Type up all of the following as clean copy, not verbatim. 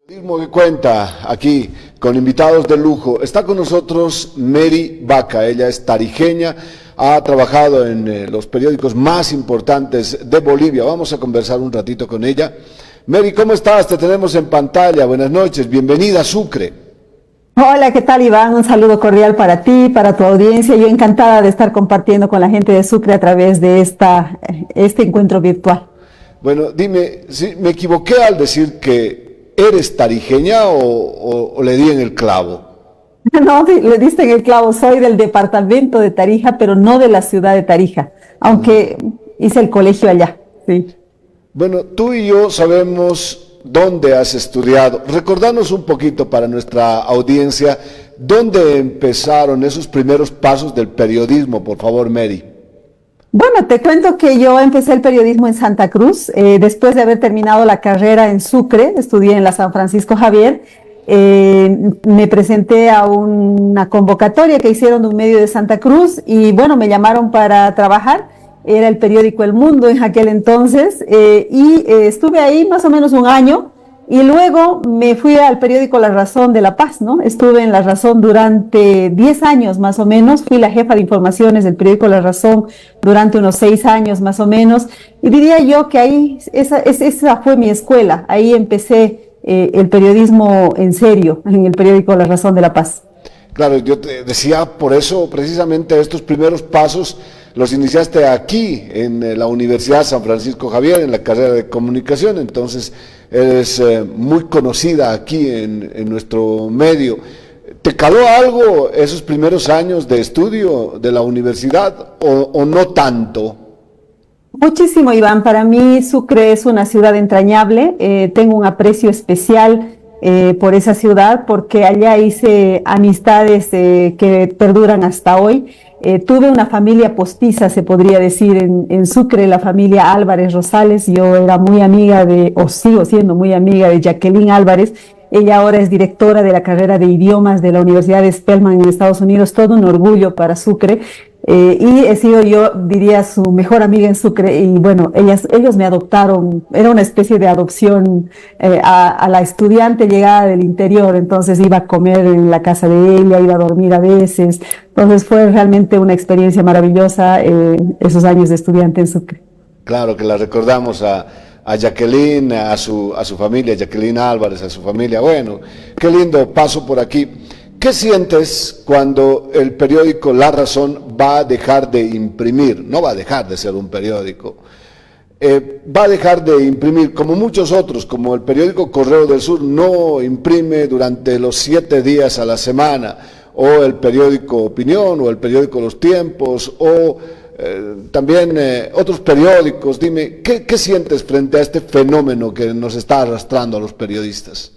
Periodismo que cuenta aquí con invitados de lujo. Está con nosotros Mary Vaca, ella es tarijeña, ha trabajado en los periódicos más importantes de Bolivia. Vamos a conversar un ratito con ella. Mary, ¿cómo estás? Te tenemos en pantalla. Buenas noches, bienvenida a Sucre. Hola, ¿qué tal, Iván? Un saludo cordial para ti, para tu audiencia. Yo encantada de estar compartiendo con la gente de Sucre a través de este encuentro virtual. Bueno, dime, ¿sí, me equivoqué al decir que eres tarijeña o le di en el clavo? No, le diste en el clavo. Soy del departamento de Tarija, pero no de la ciudad de Tarija, aunque hice el colegio allá, sí. Bueno, tú y yo sabemos dónde has estudiado. Recordanos un poquito para nuestra audiencia, ¿dónde empezaron esos primeros pasos del periodismo, por favor, Mary? Bueno, te cuento que yo empecé el periodismo en Santa Cruz, después de haber terminado la carrera en Sucre, estudié en la San Francisco Javier, me presenté a una convocatoria que hicieron de un medio de Santa Cruz y bueno, me llamaron para trabajar, era el periódico El Mundo en aquel entonces, estuve ahí más o menos un año. Y luego me fui al periódico La Razón de La Paz, ¿no? Estuve en La Razón durante 10 años más o menos, fui la jefa de informaciones del periódico La Razón durante unos 6 años más o menos, y diría yo que ahí, esa fue mi escuela, ahí empecé el periodismo en serio, en el periódico La Razón de La Paz. Claro, yo te decía, por eso precisamente estos primeros pasos los iniciaste aquí, en la Universidad San Francisco Javier, en la carrera de comunicación, entonces eres muy conocida aquí en nuestro medio. ¿Te caló algo esos primeros años de estudio de la universidad o no tanto? Muchísimo, Iván. Para mí Sucre es una ciudad entrañable, tengo un aprecio especial por esa ciudad porque allá hice amistades que perduran hasta hoy. Tuve una familia postiza, se podría decir, en Sucre, la familia Álvarez Rosales. Yo era muy amiga o sigo siendo muy amiga de Jacqueline Álvarez. Ella ahora es directora de la carrera de idiomas de la Universidad de Spelman en Estados Unidos, todo un orgullo para Sucre. Y he sido, yo diría, su mejor amiga en Sucre, y bueno, ellos me adoptaron, era una especie de adopción a la estudiante llegada del interior, entonces iba a comer en la casa de ella, iba a dormir a veces, entonces fue realmente una experiencia maravillosa esos años de estudiante en Sucre. Claro que la recordamos a Jacqueline, a su familia, Jacqueline Álvarez, a su familia. Bueno, qué lindo paso por aquí. ¿Qué sientes cuando el periódico La Razón va a dejar de imprimir? No va a dejar de ser un periódico. Va a dejar de imprimir, como muchos otros, como el periódico Correo del Sur no imprime durante los 7 días a la semana, o el periódico Opinión, o el periódico Los Tiempos, o también otros periódicos. Dime, ¿qué sientes frente a este fenómeno que nos está arrastrando a los periodistas?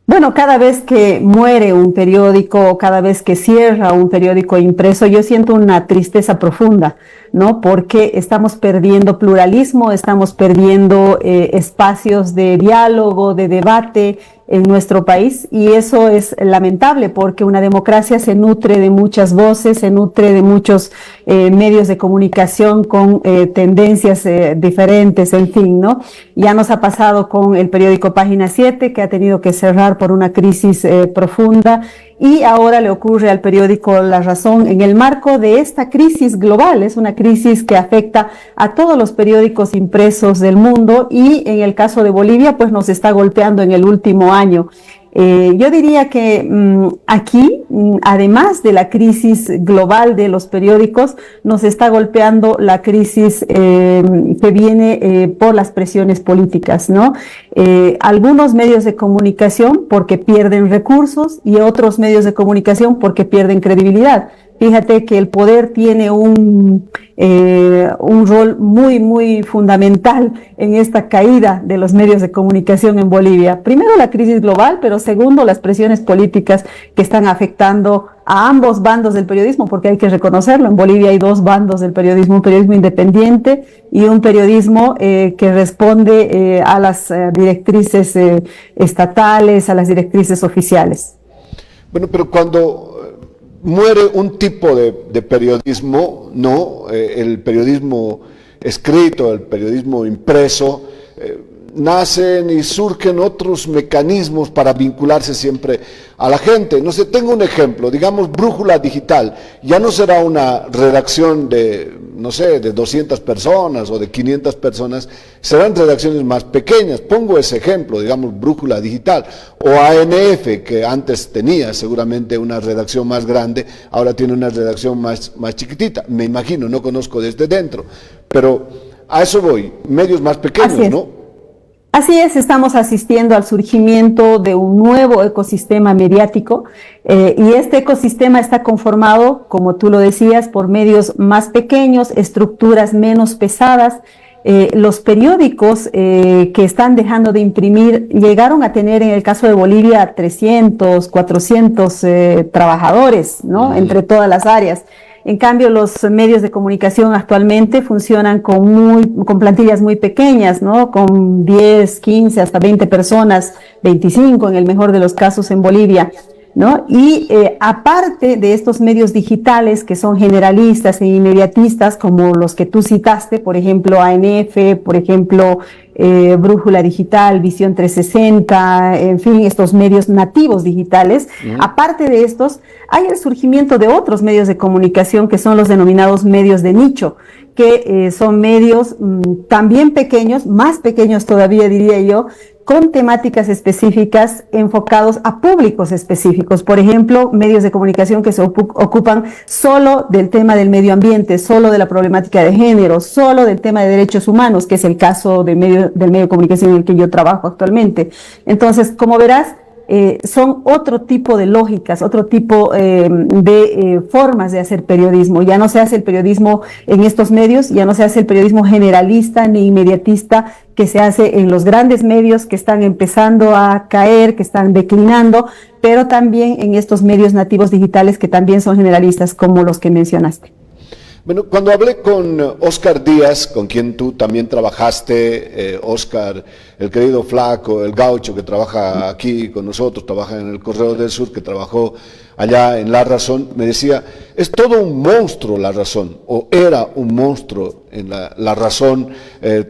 Bueno, cada vez que muere un periódico, cada vez que cierra un periódico impreso, yo siento una tristeza profunda, ¿no? Porque estamos perdiendo pluralismo, estamos perdiendo espacios de diálogo, de debate en nuestro país, y eso es lamentable porque una democracia se nutre de muchas voces, se nutre de muchos medios de comunicación con tendencias diferentes, en fin, ¿no? Ya nos ha pasado con el periódico Página 7, que ha tenido que cerrar por una crisis profunda, y ahora le ocurre al periódico La Razón en el marco de esta crisis global. Es una crisis que afecta a todos los periódicos impresos del mundo, y en el caso de Bolivia pues nos está golpeando en el último año. Yo diría que aquí, además de la crisis global de los periódicos, nos está golpeando la crisis que viene por las presiones políticas, ¿no? Algunos medios de comunicación porque pierden recursos y otros medios de comunicación porque pierden credibilidad. Fíjate que el poder tiene un rol muy, muy fundamental en esta caída de los medios de comunicación en Bolivia. Primero, la crisis global, pero segundo, las presiones políticas que están afectando a ambos bandos del periodismo, porque hay que reconocerlo, en Bolivia hay dos bandos del periodismo, un periodismo independiente y un periodismo que responde a las directrices estatales, a las directrices oficiales. Bueno, pero cuando muere un tipo de periodismo, ¿no? El periodismo escrito, el periodismo impreso, nacen y surgen otros mecanismos para vincularse siempre a la gente. No sé, tengo un ejemplo, digamos Brújula Digital, ya no será una redacción de, no sé, de 200 personas o de 500 personas, serán redacciones más pequeñas. Pongo ese ejemplo, digamos Brújula Digital, o ANF, que antes tenía seguramente una redacción más grande, ahora tiene una redacción más chiquitita, me imagino, no conozco desde dentro, pero a eso voy, medios más pequeños, ¿no? Así es, estamos asistiendo al surgimiento de un nuevo ecosistema mediático y este ecosistema está conformado, como tú lo decías, por medios más pequeños, estructuras menos pesadas. Los periódicos que están dejando de imprimir llegaron a tener en el caso de Bolivia 300, 400 trabajadores, ¿no? Entre todas las áreas. En cambio, los medios de comunicación actualmente funcionan con plantillas muy pequeñas, ¿no? Con 10, 15, hasta 20 personas, 25 en el mejor de los casos en Bolivia, ¿no? Y aparte de estos medios digitales que son generalistas e inmediatistas, como los que tú citaste, por ejemplo, ANF, por ejemplo, Brújula Digital, Visión 360, en fin, estos medios nativos digitales. Aparte de estos, hay el surgimiento de otros medios de comunicación que son los denominados medios de nicho, que son medios también pequeños, más pequeños todavía diría yo, con temáticas específicas enfocados a públicos específicos. Por ejemplo, medios de comunicación que se ocupan solo del tema del medio ambiente, solo de la problemática de género, solo del tema de derechos humanos, que es el caso del medio de comunicación en el que yo trabajo actualmente. Entonces, como verás, son otro tipo de lógicas, otro tipo de formas de hacer periodismo. Ya no se hace el periodismo en estos medios, ya no se hace el periodismo generalista ni inmediatista que se hace en los grandes medios que están empezando a caer, que están declinando, pero también en estos medios nativos digitales que también son generalistas, como los que mencionaste. Bueno, cuando hablé con Oscar Díaz, con quien tú también trabajaste, Oscar, el querido Flaco, el gaucho que trabaja aquí con nosotros, trabaja en el Correo del Sur, que trabajó allá en La Razón, me decía, es todo un monstruo La Razón, o era un monstruo en La Razón,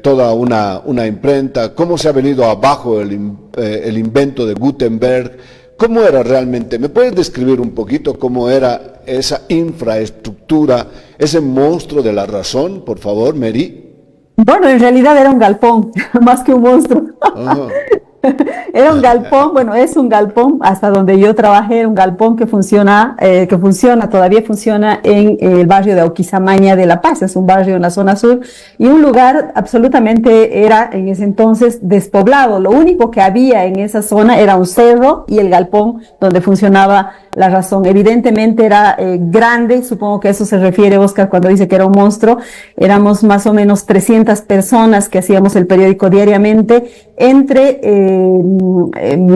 toda una imprenta, cómo se ha venido abajo el invento de Gutenberg. ¿Cómo era realmente? ¿Me puedes describir un poquito cómo era esa infraestructura, ese monstruo de La Razón, por favor, Mary? Bueno, en realidad era un galpón, más que un monstruo. Era un galpón, bueno, es un galpón, hasta donde yo trabajé, era un galpón que todavía funciona en el barrio de Auquisamaña de La Paz, es un barrio en la zona sur, y un lugar absolutamente era en ese entonces despoblado. Lo único que había en esa zona era un cerro y el galpón donde funcionaba La Razón. Evidentemente era grande, supongo que a eso se refiere Oscar cuando dice que era un monstruo. Éramos más o menos 300 personas que hacíamos el periódico diariamente, entre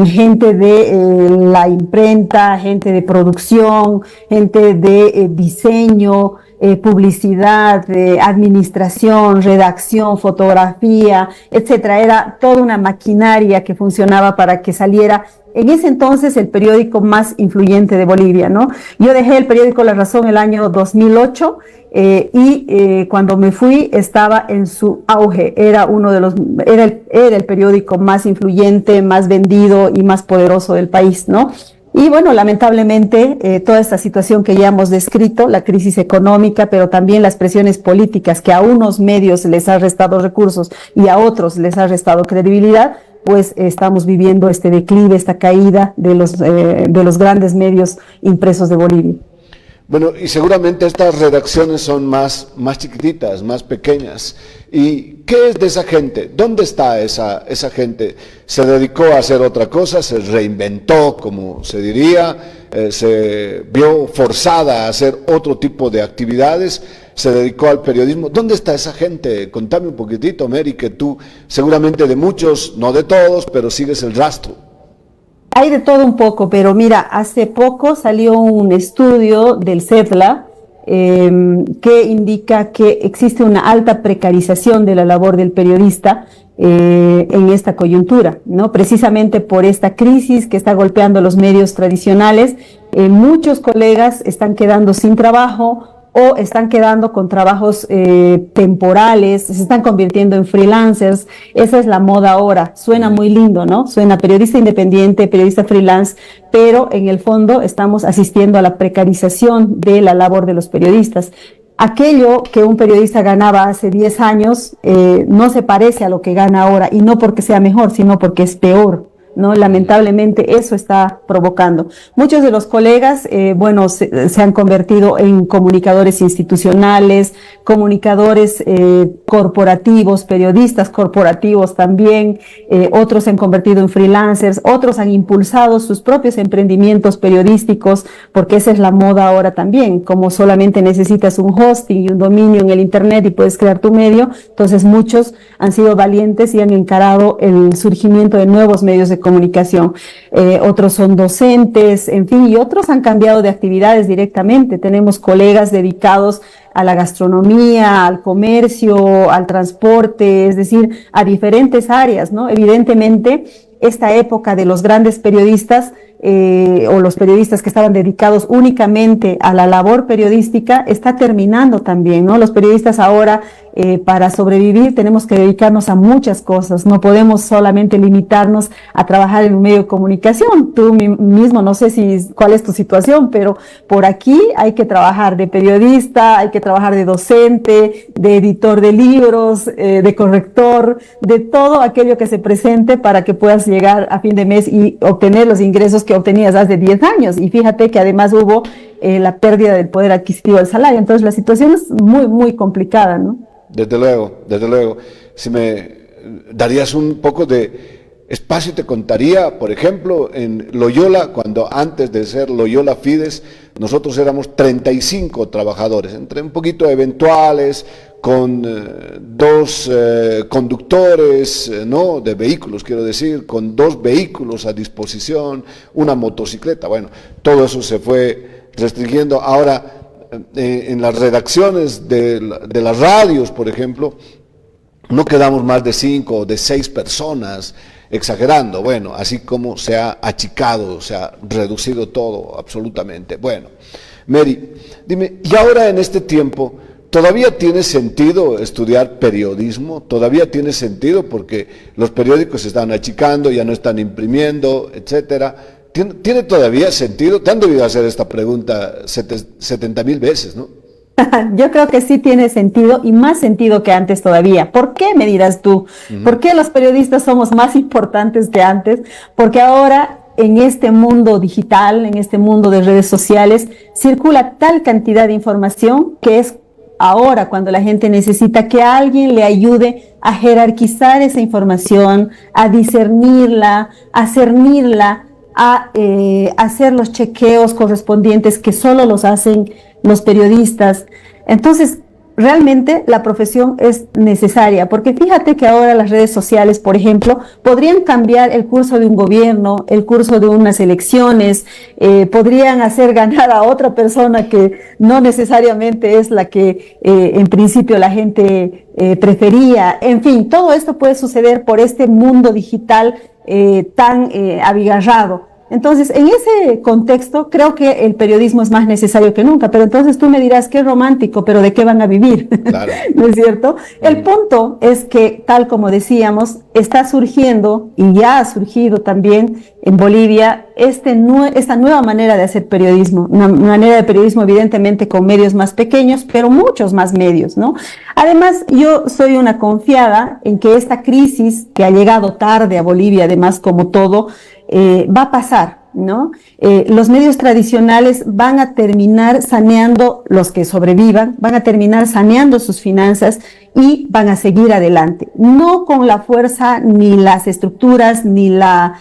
gente de la imprenta, gente de producción, gente de diseño, publicidad, administración, redacción, fotografía, etcétera. Era toda una maquinaria que funcionaba para que saliera en ese entonces el periódico más influyente de Bolivia, ¿no? Yo dejé el periódico La Razón el año 2008 y cuando me fui estaba en su auge. Era el periódico más influyente, más vendido y más poderoso del país, ¿no? Y bueno, lamentablemente, toda esta situación que ya hemos descrito, la crisis económica, pero también las presiones políticas que a unos medios les ha restado recursos y a otros les ha restado credibilidad, pues estamos viviendo este declive, esta caída de los grandes medios impresos de Bolivia. Bueno, y seguramente estas redacciones son más chiquititas, más pequeñas. ¿Y qué es de esa gente? ¿Dónde está esa gente? ¿Se dedicó a hacer otra cosa? ¿Se reinventó, como se diría? ¿Se vio forzada a hacer otro tipo de actividades? ¿Se dedicó al periodismo? ¿Dónde está esa gente? Contame un poquitito, Mary, que tú seguramente de muchos, no de todos, pero sigues el rastro. Hay de todo un poco, pero mira, hace poco salió un estudio del CEPLA que indica que existe una alta precarización de la labor del periodista en esta coyuntura, ¿no? Precisamente por esta crisis que está golpeando los medios tradicionales, muchos colegas están quedando sin trabajo, o están quedando con trabajos temporales, se están convirtiendo en freelancers. Esa es la moda ahora. Suena muy lindo, ¿no? Suena periodista independiente, periodista freelance, pero en el fondo estamos asistiendo a la precarización de la labor de los periodistas. Aquello que un periodista ganaba hace 10 años no se parece a lo que gana ahora, y no porque sea mejor, sino porque es peor, ¿no? Lamentablemente eso está provocando. Muchos de los colegas, se han convertido en comunicadores institucionales, comunicadores corporativos, periodistas corporativos también, otros se han convertido en freelancers, otros han impulsado sus propios emprendimientos periodísticos, porque esa es la moda ahora también. Como solamente necesitas un hosting y un dominio en el internet y puedes crear tu medio, entonces muchos han sido valientes y han encarado el surgimiento de nuevos medios de comunicación. Otros son docentes, en fin, y otros han cambiado de actividades directamente. Tenemos colegas dedicados a la gastronomía, al comercio, al transporte, es decir, a diferentes áreas, ¿no? Evidentemente, esta época de los grandes periodistas o los periodistas que estaban dedicados únicamente a la labor periodística está terminando también, ¿no? Los periodistas ahora, para sobrevivir, tenemos que dedicarnos a muchas cosas. No podemos solamente limitarnos a trabajar en un medio de comunicación. Tú mismo, no sé cuál es tu situación, pero por aquí hay que trabajar de periodista, hay que trabajar de docente, de editor de libros, de corrector, de todo aquello que se presente para que puedas llegar a fin de mes y obtener los ingresos que obtenías hace 10 años. Y fíjate que además hubo la pérdida del poder adquisitivo del salario. Entonces la situación es muy, muy complicada, ¿no? Desde luego, desde luego. Si me darías un poco de espacio, te contaría, por ejemplo, en Loyola, cuando antes de ser Loyola Fides, nosotros éramos 35 trabajadores, entre un poquito eventuales, con dos conductores, ¿no?, de vehículos, quiero decir, con 2 vehículos a disposición, una motocicleta. Bueno, todo eso se fue restringiendo. Ahora, en las redacciones de las radios, por ejemplo, no quedamos más de 5 o de 6 personas, exagerando. Bueno, así como se ha achicado, se ha reducido todo absolutamente. Bueno, Mary, dime, ¿y ahora en este tiempo todavía tiene sentido estudiar periodismo? ¿Todavía tiene sentido? Porque los periódicos se están achicando, ya no están imprimiendo, etcétera. ¿Tiene todavía sentido? Te han debido hacer esta pregunta 70,000 veces, ¿no? Yo creo que sí tiene sentido, y más sentido que antes todavía. ¿Por qué, me dirás tú? ¿Por qué los periodistas somos más importantes que antes? Porque ahora, en este mundo digital, en este mundo de redes sociales, circula tal cantidad de información que es ahora cuando la gente necesita que alguien le ayude a jerarquizar esa información, a discernirla, a cernirla, a hacer los chequeos correspondientes que solo los hacen los periodistas. Entonces, realmente la profesión es necesaria, porque fíjate que ahora las redes sociales, por ejemplo, podrían cambiar el curso de un gobierno, el curso de unas elecciones, podrían hacer ganar a otra persona que no necesariamente es la que en principio la gente prefería. En fin, todo esto puede suceder por este mundo digital tan abigarrado. Entonces, en ese contexto, creo que el periodismo es más necesario que nunca. Pero entonces tú me dirás, qué romántico, pero ¿de qué van a vivir? Claro. ¿No es cierto? El punto es que, tal como decíamos, está surgiendo, y ya ha surgido también en Bolivia, esta nueva manera de hacer periodismo. Una manera de periodismo, evidentemente, con medios más pequeños, pero muchos más medios, ¿no? Además, yo soy una confiada en que esta crisis, que ha llegado tarde a Bolivia, además, como todo, va a pasar, ¿no? Los medios tradicionales van a terminar saneando, los que sobrevivan, van a terminar saneando sus finanzas y van a seguir adelante. No con la fuerza, ni las estructuras, ni la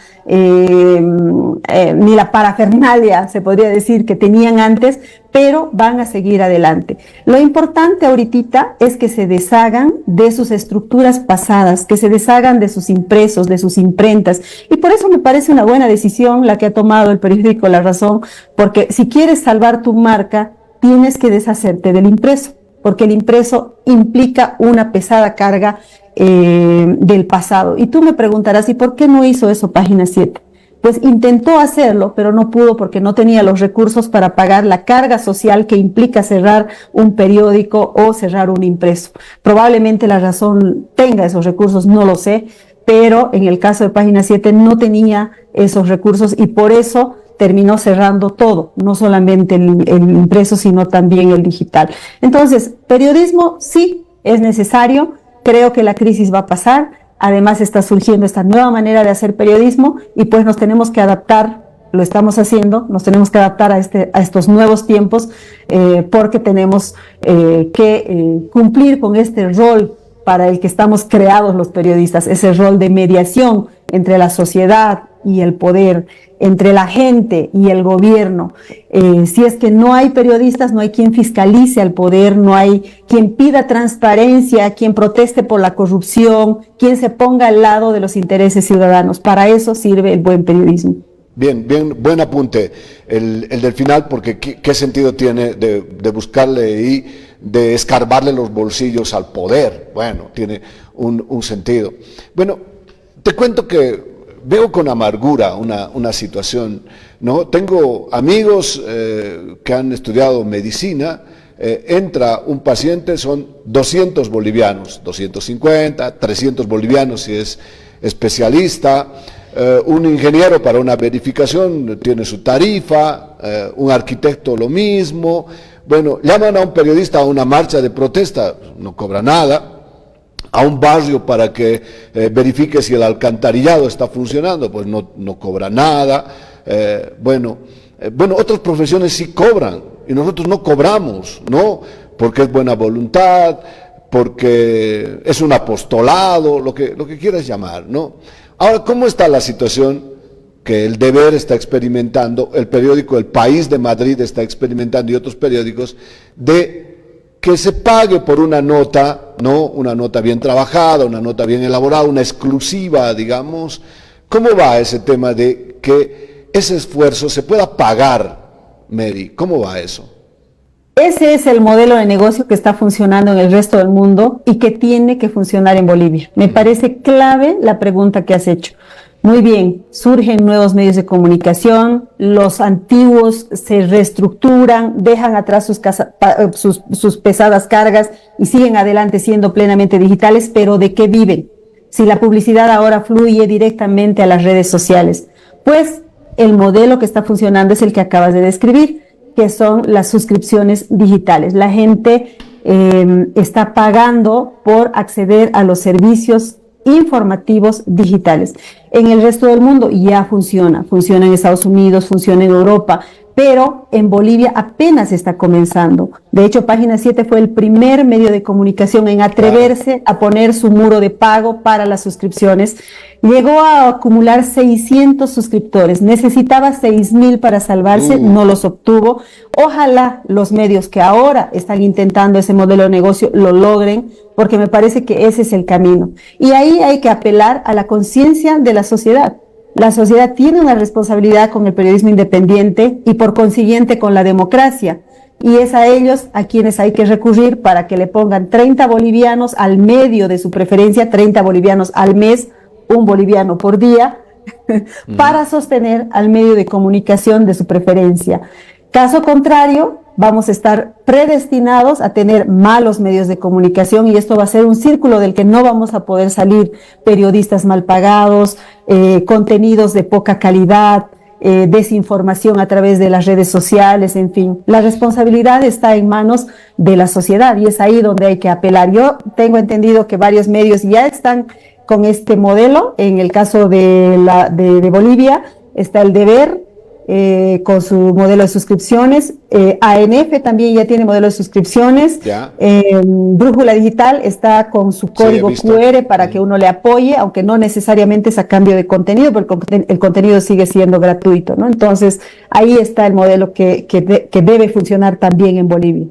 parafernalia, se podría decir, que tenían antes, pero van a seguir adelante. Lo importante ahorita es que se deshagan de sus estructuras pasadas, que se deshagan de sus impresos, de sus imprentas, y por eso me parece una buena decisión la que ha tomado el periódico La Razón, porque si quieres salvar tu marca, tienes que deshacerte del impreso, porque el impreso implica una pesada carga del pasado. Y tú me preguntarás, ¿y por qué no hizo eso Página 7? pues intentó hacerlo, pero no pudo porque no tenía los recursos para pagar la carga social que implica cerrar un periódico o cerrar un impreso. Probablemente la razón tenga esos recursos, no lo sé, pero en el caso de Página 7 no tenía esos recursos y por eso terminó cerrando todo, no solamente el impreso, sino también el digital. Entonces, periodismo sí es necesario, creo que la crisis va a pasar. Además está surgiendo esta nueva manera de hacer periodismo y pues nos tenemos que adaptar, lo estamos haciendo, nos tenemos que adaptar a estos nuevos tiempos porque tenemos que cumplir con este rol para el que estamos creados los periodistas, ese rol de mediación entre la sociedad y el poder, entre la gente y el gobierno. Si es que no hay periodistas, no hay quien fiscalice al poder, no hay quien pida transparencia, quien proteste por la corrupción, quien se ponga al lado de los intereses ciudadanos. Para eso sirve el buen periodismo. Bien, buen apunte el del final, porque ¿qué sentido tiene de buscarle y de escarbarle los bolsillos al poder? Bueno, tiene un sentido. Bueno, te cuento que veo con amargura una situación, ¿no? Tengo amigos que han estudiado medicina, entra un paciente, son 200 bolivianos, 250, 300 bolivianos si es especialista, un ingeniero para una verificación tiene su tarifa, un arquitecto lo mismo. Bueno, llaman a un periodista a una marcha de protesta, no cobra nada. A un barrio para que verifique si el alcantarillado está funcionando, pues no cobra nada. Bueno, otras profesiones sí cobran y nosotros no cobramos, ¿no? Porque es buena voluntad, porque es un apostolado, lo que quieras llamar, ¿no? Ahora, ¿cómo está la situación que el Deber está experimentando, el periódico El País de Madrid está experimentando y otros periódicos, de que se pague por una nota, ¿no? Una nota bien trabajada, una nota bien elaborada, una exclusiva, digamos? ¿Cómo va ese tema de que ese esfuerzo se pueda pagar, Mary? ¿Cómo va eso? Ese es el modelo de negocio que está funcionando en el resto del mundo y que tiene que funcionar en Bolivia. Me parece clave la pregunta que has hecho. Muy bien, surgen nuevos medios de comunicación, los antiguos se reestructuran, dejan atrás sus pesadas cargas y siguen adelante siendo plenamente digitales, pero ¿de qué viven? Si la publicidad ahora fluye directamente a las redes sociales, pues el modelo que está funcionando es el que acabas de describir, que son las suscripciones digitales. La gente está pagando por acceder a los servicios informativos digitales. En el resto del mundo ya funciona en Estados Unidos, funciona en Europa, pero en Bolivia apenas está comenzando. De hecho, Página 7 fue el primer medio de comunicación en atreverse a poner su muro de pago para las suscripciones. Llegó a acumular 600 suscriptores, necesitaba 6,000 para salvarse, no los obtuvo. Ojalá los medios que ahora están intentando ese modelo de negocio lo logren, porque me parece que ese es el camino. Y ahí hay que apelar a la conciencia de la sociedad. La sociedad tiene una responsabilidad con el periodismo independiente y por consiguiente con la democracia. Y es a ellos a quienes hay que recurrir para que le pongan 30 bolivianos al medio de su preferencia, 30 bolivianos al mes, un boliviano por día, para sostener al medio de comunicación de su preferencia. Caso contrario, vamos a estar predestinados a tener malos medios de comunicación y esto va a ser un círculo del que no vamos a poder salir. Periodistas mal pagados, contenidos de poca calidad, desinformación a través de las redes sociales, en fin. La responsabilidad está en manos de la sociedad y es ahí donde hay que apelar. Yo tengo entendido que varios medios ya están con este modelo. En el caso de Bolivia está El Deber, con su modelo de suscripciones, ANF también ya tiene modelo de suscripciones, Brújula Digital está con su código QR para que uno le apoye, aunque no necesariamente es a cambio de contenido, porque el contenido sigue siendo gratuito, ¿no? Entonces, ahí está el modelo que debe funcionar también en Bolivia.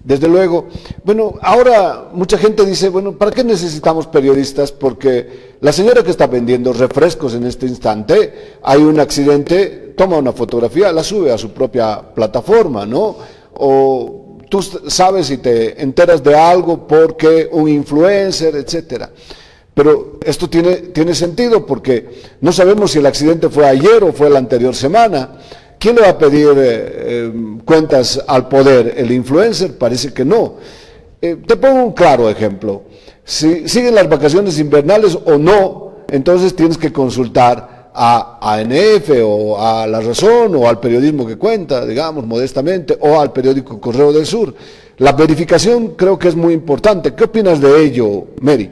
Desde luego. Bueno, ahora mucha gente dice, bueno, ¿para qué necesitamos periodistas? Porque la señora que está vendiendo refrescos en este instante, hay un accidente, toma una fotografía, la sube a su propia plataforma, ¿no? O tú sabes y te enteras de algo porque un influencer, etcétera. Pero esto tiene sentido porque no sabemos si el accidente fue ayer o fue la anterior semana. ¿Quién le va a pedir cuentas al poder? ¿El influencer? Parece que no. Te pongo un claro ejemplo. Si siguen las vacaciones invernales o no, entonces tienes que consultar a ANF o a La Razón o al periodismo que cuenta, digamos, modestamente, o al periódico Correo del Sur. La verificación creo que es muy importante. ¿Qué opinas de ello, Mary?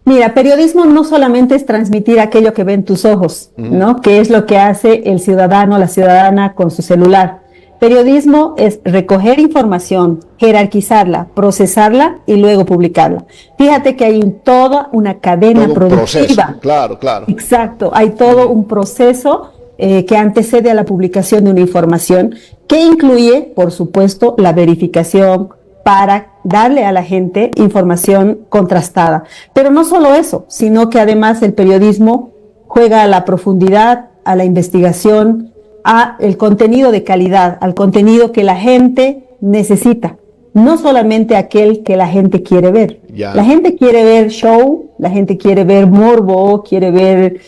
Mira, periodismo no solamente es transmitir aquello que ven tus ojos, ¿no? Que es lo que hace el ciudadano, la ciudadana con su celular. Periodismo es recoger información, jerarquizarla, procesarla y luego publicarla. Fíjate que hay toda una cadena todo productiva. Proceso, claro, claro. Exacto, hay todo un proceso que antecede a la publicación de una información que incluye, por supuesto, la verificación para darle a la gente información contrastada. Pero no solo eso, sino que además el periodismo juega a la profundidad, a la investigación, a el contenido de calidad, al contenido que la gente necesita, no solamente aquel que la gente quiere ver. Ya. La gente quiere ver show, la gente quiere ver morbo, quiere ver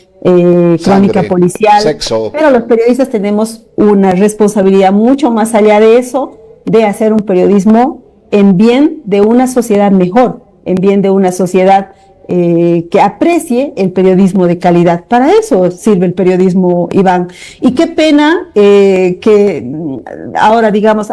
crónica policial, sexo. Pero los periodistas tenemos una responsabilidad mucho más allá de eso, de hacer un periodismo en bien de una sociedad mejor, en bien de una sociedad que aprecie el periodismo de calidad. Para eso sirve el periodismo, Iván. Y qué pena que ahora digamos,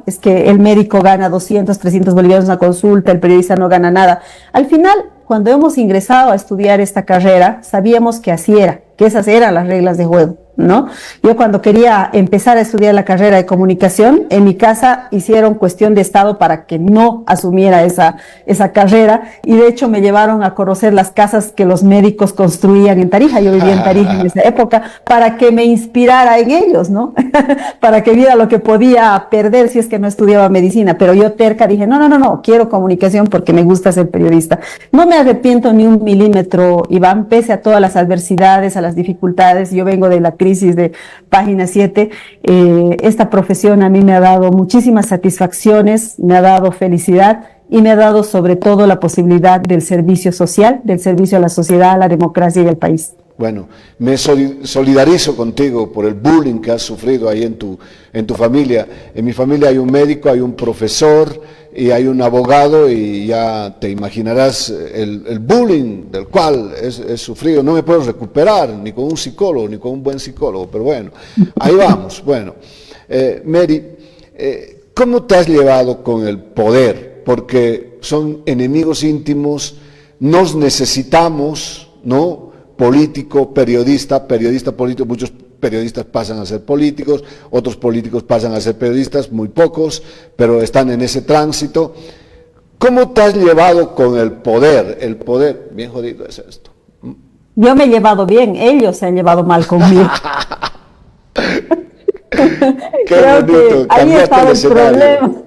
es que el médico gana 200, 300 bolivianos una consulta, el periodista no gana nada. Al final, cuando hemos ingresado a estudiar esta carrera, sabíamos que así era, que esas eran las reglas de juego, ¿no? Yo cuando quería empezar a estudiar la carrera de comunicación, en mi casa hicieron cuestión de estado para que no asumiera esa carrera, y de hecho me llevaron a conocer las casas que los médicos construían en Tarija. Yo vivía en Tarija en esa época, para que me inspirara en ellos, ¿no? Para que viera lo que podía perder si es que no estudiaba medicina. Pero yo terca dije, no, quiero comunicación porque me gusta ser periodista. No me arrepiento ni un milímetro, Iván, pese a todas las adversidades, a las dificultades. Yo vengo de la crisis de Página 7. Esta profesión a mí me ha dado muchísimas satisfacciones, me ha dado felicidad y me ha dado sobre todo la posibilidad del servicio social, del servicio a la sociedad, a la democracia y al país. Bueno, me solidarizo contigo por el bullying que has sufrido ahí en tu familia. En mi familia hay un médico, hay un profesor y hay un abogado, y ya te imaginarás el bullying del cual he sufrido. No me puedo recuperar ni con un psicólogo, ni con un buen psicólogo, pero bueno, ahí vamos. Bueno, Mary, ¿cómo te has llevado con el poder? Porque son enemigos íntimos, nos necesitamos, ¿no? Político, periodista, político, muchos periodistas pasan a ser políticos, otros políticos pasan a ser periodistas, muy pocos, pero están en ese tránsito. ¿Cómo te has llevado con el poder? El poder, bien jodido es esto. Yo me he llevado bien, ellos se han llevado mal conmigo. Creo bonito, que ahí está el escenario. problema.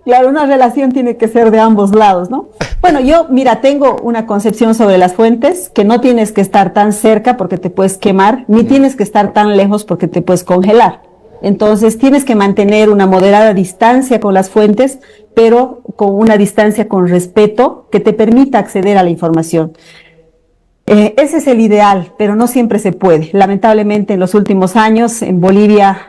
Claro, una relación tiene que ser de ambos lados, ¿no? Bueno, yo, mira, tengo una concepción sobre las fuentes, que no tienes que estar tan cerca porque te puedes quemar, ni tienes que estar tan lejos porque te puedes congelar. Entonces, tienes que mantener una moderada distancia con las fuentes, pero con una distancia con respeto que te permita acceder a la información. Ese es el ideal, pero no siempre se puede. Lamentablemente, en los últimos años, en Bolivia,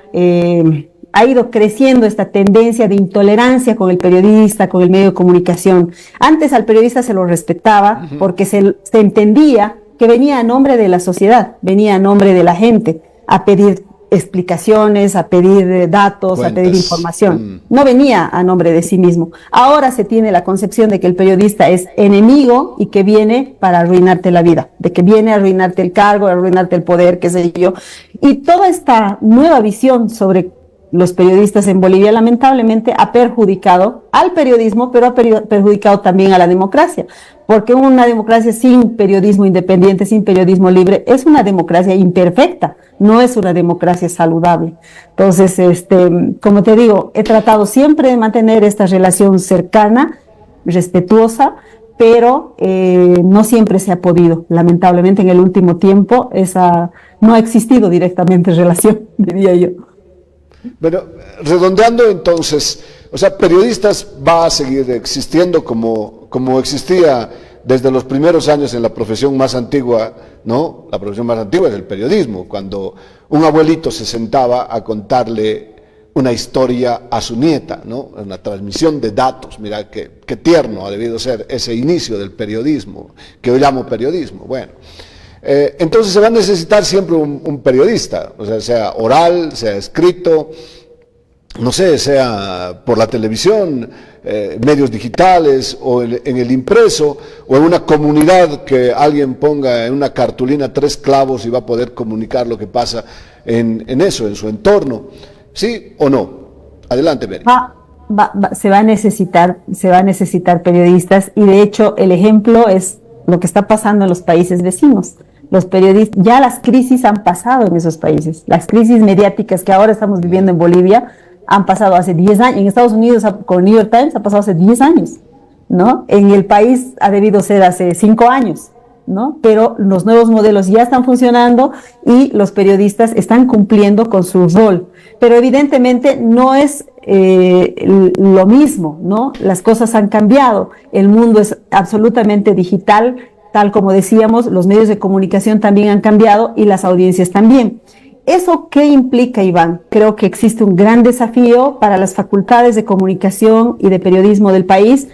ha ido creciendo esta tendencia de intolerancia con el periodista, con el medio de comunicación. Antes al periodista se lo respetaba porque se entendía que venía a nombre de la sociedad, venía a nombre de la gente a pedir explicaciones, a pedir datos, Cuentas. a pedir información. No venía a nombre de sí mismo. Ahora se tiene la concepción de que el periodista es enemigo y que viene para arruinarte la vida, de que viene a arruinarte el cargo, a arruinarte el poder, qué sé yo. Y toda esta nueva visión sobre los periodistas en Bolivia lamentablemente ha perjudicado al periodismo, pero ha perjudicado también a la democracia, porque una democracia sin periodismo independiente, sin periodismo libre, es una democracia imperfecta, no es una democracia saludable. Entonces, como te digo, he tratado siempre de mantener esta relación cercana, respetuosa, pero no siempre se ha podido. Lamentablemente en el último tiempo no ha existido directamente relación, diría yo. Bueno, redondeando entonces, o sea, periodistas va a seguir existiendo como existía desde los primeros años en la profesión más antigua, ¿no? La profesión más antigua es el periodismo, cuando un abuelito se sentaba a contarle una historia a su nieta, ¿no? Una transmisión de datos. Mira qué tierno ha debido ser ese inicio del periodismo, que hoy llamo periodismo. Bueno, entonces se va a necesitar siempre un periodista, o sea oral, sea escrito, no sé, sea por la televisión, medios digitales o en el impreso, o en una comunidad que alguien ponga en una cartulina 3 clavos y va a poder comunicar lo que pasa en eso, en su entorno. ¿Sí o no? Adelante, Mary. Se va a necesitar periodistas, y de hecho el ejemplo es lo que está pasando en los países vecinos. Los periodistas, ya las crisis han pasado en esos países. Las crisis mediáticas que ahora estamos viviendo en Bolivia han pasado hace 10 años. En Estados Unidos, con New York Times, ha pasado hace 10 años, ¿no? En el país ha debido ser hace 5 años, ¿no? Pero los nuevos modelos ya están funcionando y los periodistas están cumpliendo con su rol. Pero evidentemente no es lo mismo, ¿no? Las cosas han cambiado, el mundo es absolutamente digital, tal como decíamos, los medios de comunicación también han cambiado y las audiencias también. ¿Eso qué implica, Iván? Creo que existe un gran desafío para las facultades de comunicación y de periodismo del país,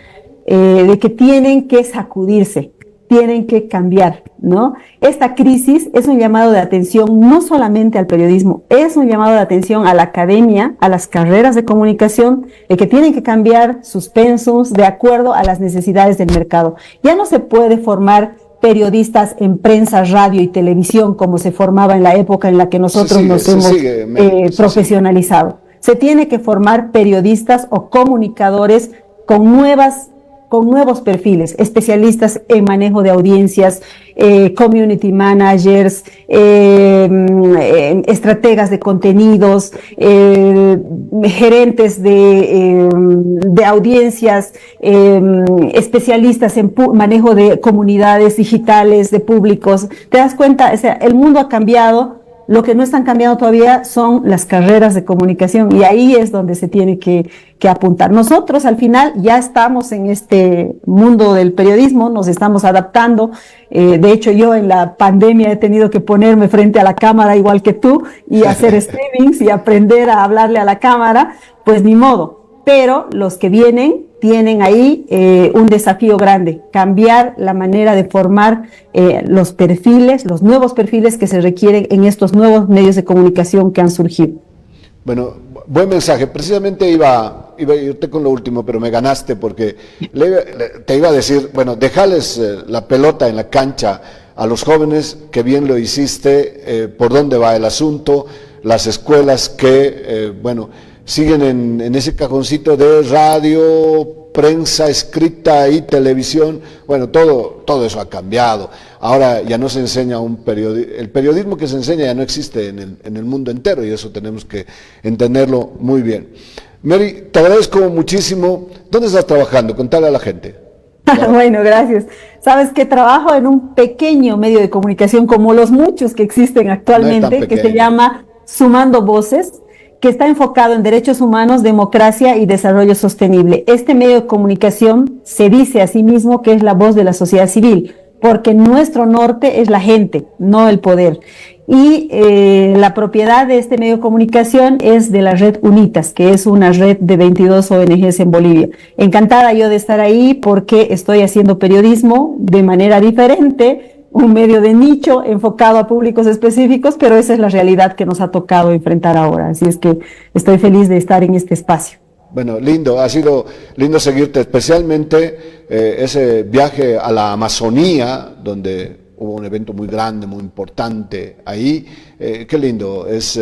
de que tienen que sacudirse, tienen que cambiar, ¿no? Esta crisis es un llamado de atención no solamente al periodismo, es un llamado de atención a la academia, a las carreras de comunicación, de que tienen que cambiar sus pensums de acuerdo a las necesidades del mercado. Ya no se puede formar periodistas en prensa, radio y televisión como se formaba en la época en la que nosotros nos hemos profesionalizado. Se tiene que formar periodistas o comunicadores con nuevos perfiles, especialistas en manejo de audiencias, community managers, estrategas de contenidos, gerentes de audiencias, especialistas en manejo de comunidades digitales, de públicos. ¿Te das cuenta? O sea, el mundo ha cambiado. Lo que no están cambiando todavía son las carreras de comunicación, y ahí es donde se tiene que apuntar. Nosotros al final ya estamos en este mundo del periodismo, nos estamos adaptando. De hecho, yo en la pandemia he tenido que ponerme frente a la cámara igual que tú y hacer streamings y aprender a hablarle a la cámara, pues ni modo. Pero los que vienen tienen ahí un desafío grande, cambiar la manera de formar los perfiles, los nuevos perfiles que se requieren en estos nuevos medios de comunicación que han surgido. Bueno, buen mensaje. Precisamente iba a irte con lo último, pero me ganaste porque te iba a decir, bueno, dejales la pelota en la cancha a los jóvenes, que bien lo hiciste, por dónde va el asunto, las escuelas que, bueno, siguen en ese cajoncito de radio, prensa escrita y televisión. Bueno, todo eso ha cambiado. Ahora ya no se enseña el periodismo que se enseña ya no existe en el mundo entero, y eso tenemos que entenderlo muy bien. Mary, te agradezco muchísimo. ¿Dónde estás trabajando? Contale a la gente. Bueno, gracias. Sabes que trabajo en un pequeño medio de comunicación, como los muchos que existen actualmente, que se llama Sumando Voces, que está enfocado en derechos humanos, democracia y desarrollo sostenible. Este medio de comunicación se dice a sí mismo que es la voz de la sociedad civil, porque nuestro norte es la gente, no el poder. Y la propiedad de este medio de comunicación es de la red UNITAS, que es una red de 22 ONGs en Bolivia. Encantada yo de estar ahí porque estoy haciendo periodismo de manera diferente, un medio de nicho enfocado a públicos específicos, pero esa es la realidad que nos ha tocado enfrentar ahora. Así es que estoy feliz de estar en este espacio. Bueno, lindo, ha sido lindo seguirte, especialmente ese viaje a la Amazonía, donde hubo un evento muy grande, muy importante ahí. Qué lindo es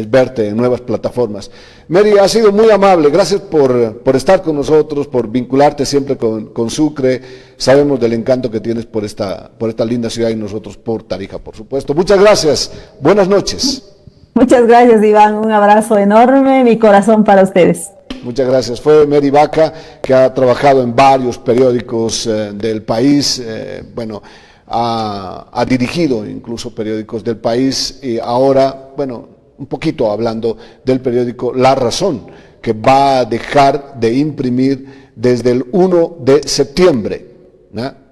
verte en nuevas plataformas. Mary, ha sido muy amable, gracias por estar con nosotros, por vincularte siempre con Sucre. Sabemos del encanto que tienes por esta linda ciudad, y nosotros por Tarija, por supuesto. Muchas gracias, buenas noches. Muchas gracias, Iván, un abrazo enorme, mi corazón para ustedes. Muchas gracias. Fue Mary Vaca, que ha trabajado en varios periódicos del país, bueno, ha dirigido incluso periódicos del país, y ahora, bueno, un poquito hablando del periódico La Razón, que va a dejar de imprimir desde el 1 de septiembre, ¿no?